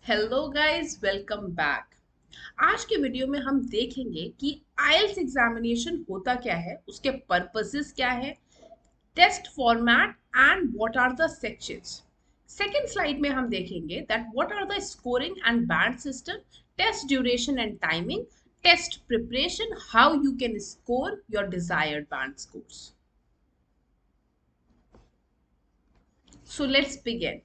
Hello guys, welcome back. आज के video में हम देखेंगे कि आईएलटीएस एग्जामिनेशन होता क्या है, उसके पर्पसेस क्या है, test format and what are the sections. Second slide में हम देखेंगे that what are the scoring and band system, test duration and timing, test preparation, how you can score your desired band scores. So let's begin.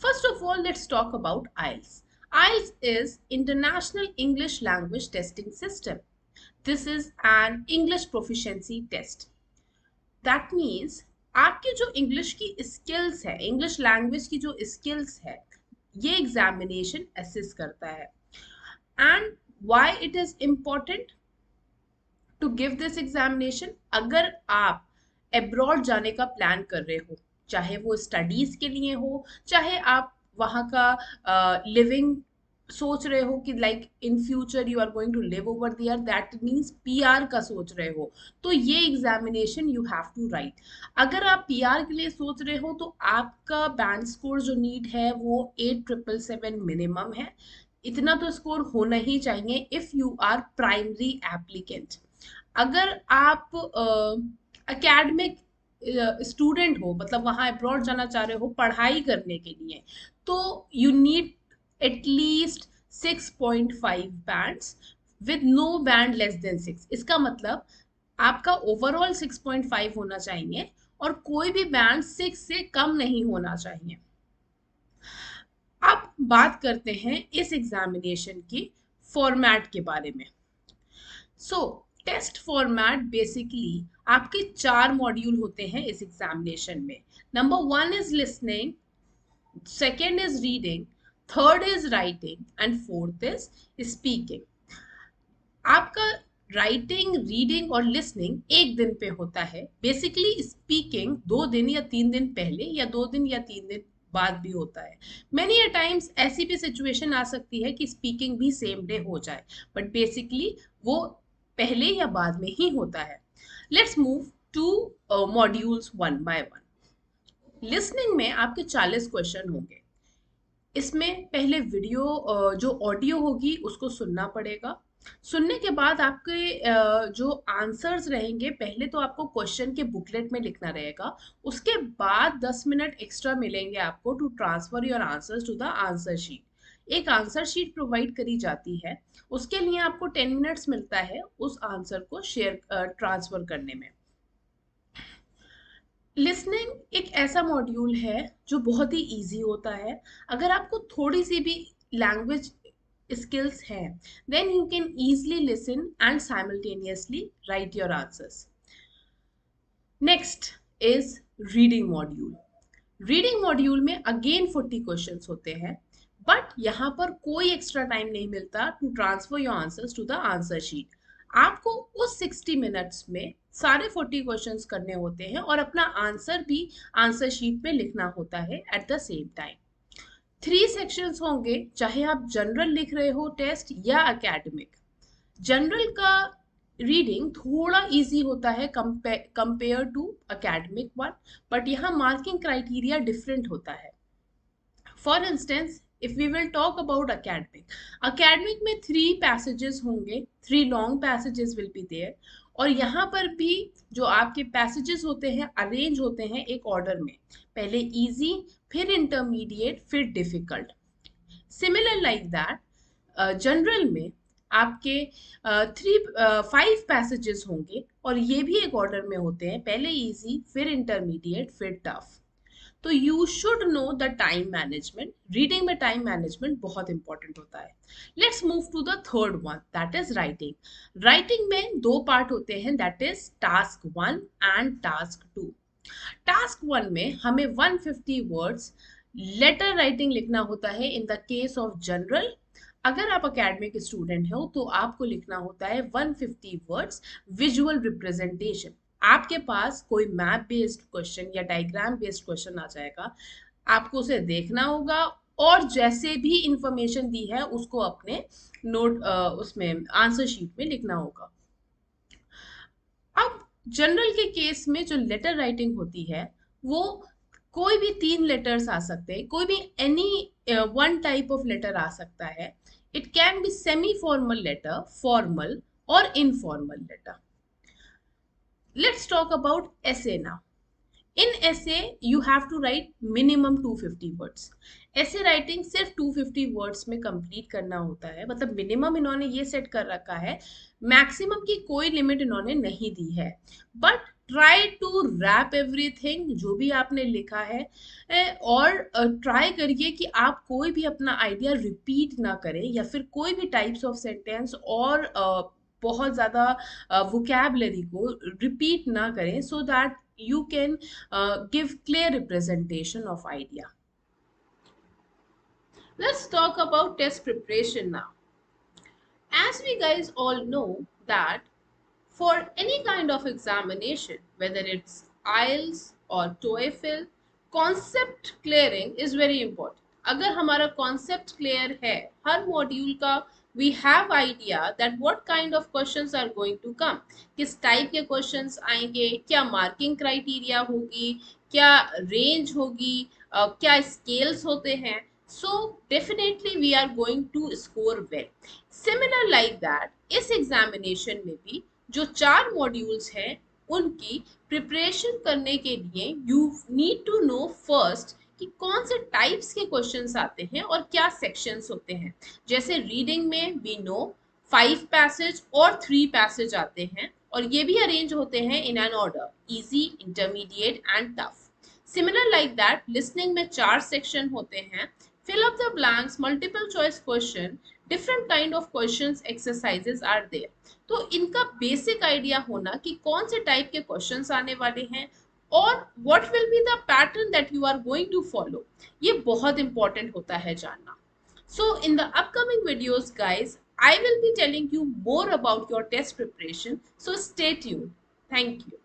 First of all, let's talk about IELTS. IELTS is International English Language Testing System. This is an English proficiency test. That means आपके जो English की skills है, English language की जो skills है, ये examination assess करता है। And why it is important to give this examination? अगर आप अब्रॉड जाने का प्लान कर रहे हो, चाहे वो स्टडीज के लिए हो, चाहे आप वहाँ का लिविंग सोच रहे हो कि like in future you are going to live over there, that means PR का सोच रहे हो, तो ये examination you have to write. अगर आप पीआर के लिए सोच रहे हो तो आपका बैंड स्कोर जो नीड है वो 8777 मिनिमम है। इतना तो स्कोर होना ही चाहिए if you are primary applicant. अगर आप एकेडमिक स्टूडेंट हो, मतलब वहाँ अब्रॉड जाना चाह रहे हो पढ़ाई करने के लिए, तो you need at least 6.5 bands with no band less than 6। इसका मतलब आपका ओवरऑल 6.5 होना चाहिए और कोई भी बैंड 6 से कम नहीं होना चाहिए। अब बात करते हैं इस एग्जामिनेशन की फॉर्मेट के बारे में। सो टेस्ट फॉर्मेट बेसिकली आपके 4 मॉड्यूल होते हैं इस एग्जामिनेशन में। Number 1 is listening, second is reading, third is writing and fourth is speaking. आपका राइटिंग, रीडिंग और लिसनिंग एक दिन पे होता है। बेसिकली स्पीकिंग 2 दिन या 3 दिन पहले या 2 दिन या 3 दिन बाद भी होता है। मेनी अ टाइम्स ऐसी भी सिचुएशन आ सकती है कि स्पीकिंग भी सेम डे हो जाए, बट बेसिकली वो पहले या बाद में ही होता है। Let's move two modules one by one. Listening में आपके 40 क्वेश्चन होंगे। इसमें पहले वीडियो जो ऑडियो होगी उसको सुनना पड़ेगा। सुनने के बाद आपके जो आंसर्स रहेंगे, पहले तो आपको क्वेश्चन के बुकलेट में लिखना रहेगा, उसके बाद 10 मिनट एक्स्ट्रा मिलेंगे आपको to transfer your answers to the answer sheet. एक आंसर शीट प्रोवाइड करी जाती है, उसके लिए आपको 10 मिनट्स मिलता है उस आंसर को शेयर ट्रांसफर करने में। लिसनिंग एक ऐसा मॉड्यूल है जो बहुत ही इजी होता है। अगर आपको थोड़ी सी भी लैंग्वेज skills है, then you can easily listen and simultaneously write your answers. Next is reading module. Reading module में अगेन 40 क्वेश्चंस होते हैं, बट यहाँ पर कोई एक्स्ट्रा टाइम नहीं मिलता to transfer your answers to the answer sheet. आपको उस 60 मिनट्स में सारे 40 क्वेश्चंस करने होते हैं और अपना आंसर भी आंसर शीट में लिखना होता है at the same time. 3 sections होंगे, चाहे आप जनरल लिख रहे हो टेस्ट या एकेडमिक। जनरल का रीडिंग थोड़ा इजी होता है compare to academic one, but यहाँ मार्किंग क्राइटेरिया डिफरेंट होता है। For instance if we will talk about academic में 3 पैसेजेस होंगे, 3 long passages will be there, और यहाँ पर भी जो आपके पैसेजेस होते हैं अरेंज होते हैं एक ऑर्डर में, पहले इजी, फिर इंटरमीडिएट, फिर difficult. Similar like that general में आपके 5 पैसेजेस होंगे और ये भी एक ऑर्डर में होते हैं, पहले इजी, फिर इंटरमीडिएट, फिर टफ। तो you should know the time management. Reading में टाइम मैनेजमेंट बहुत इंपॉर्टेंट होता है। Let's move to the third one, that is writing. Writing में 2 पार्ट होते हैं, that is task 1 and task 2। Task 1 में हमें 150 वर्ड्स लेटर राइटिंग लिखना होता है। In the case of general, अगर आप एकेडमिक स्टूडेंट हो तो आपको लिखना होता है 150 वर्ड्स विजुअल रिप्रेजेंटेशन। आपके पास कोई मैप बेस्ड क्वेश्चन या डायग्राम बेस्ड क्वेश्चन आ जाएगा, आपको उसे देखना होगा और जैसे भी इंफॉर्मेशन दी है उसको अपने नोट उसमें आंसर शीट में लिखना होगा। अब जनरल के केस में जो लेटर राइटिंग होती है वो कोई भी 3 लेटर्स आ सकते हैं, कोई भी any one type of letter आ सकता है. It can be semi formal letter, formal और informal letter. Let's talk about essay now. In essay, you have to write minimum 250 words. essay writing सिर्फ 250 words में complete करना होता है, मतलब minimum इन्होंने ये set कर रखा है, maximum की कोई limit इन्होंने नहीं दी है. But try to wrap everything जो भी आपने लिखा है, और try करिए कि आप कोई भी अपना idea repeat ना करें या फिर कोई भी types of sentence और बहुत ज़्यादा vocabulary को repeat ना करें, so that you can give clear representation of idea. Let's talk about test preparation now. As we guys all know that for any kind of examination, whether it's IELTS or TOEFL, concept clearing is very important. अगर हमारा concept clear है हर module का, we have idea that what kind of questions are going to come, किस type के questions आएंगे, क्या marking criteria होगी, क्या range होगी, क्या scales होते हैं. So definitely we are going to score well. Similar like that, इस examination में भी जो 4 मॉड्यूल्स हैं उनकी प्रिपरेशन करने के लिए you need to know first कि कौन से टाइप्स के क्वेश्चंस आते हैं और क्या सेक्शंस होते हैं. जैसे रीडिंग में वी नो 5 पैसेज और 3 पैसेज आते हैं और ये भी अरेंज होते हैं in an order, easy, intermediate and tough. Similar like that listening में 4 सेक्शन होते हैं, fill up the blanks, multiple choice question, different kind of questions exercises are there. तो इनका बेसिक आइडिया होना कि कौन से टाइप के क्वेश्चंस आने वाले हैं और what will be the pattern that you are going to follow, ये बहुत इंपॉर्टेंट होता है जानना. So in the upcoming videos guys, I will be telling you more about your test preparation, so stay tuned. Thank you.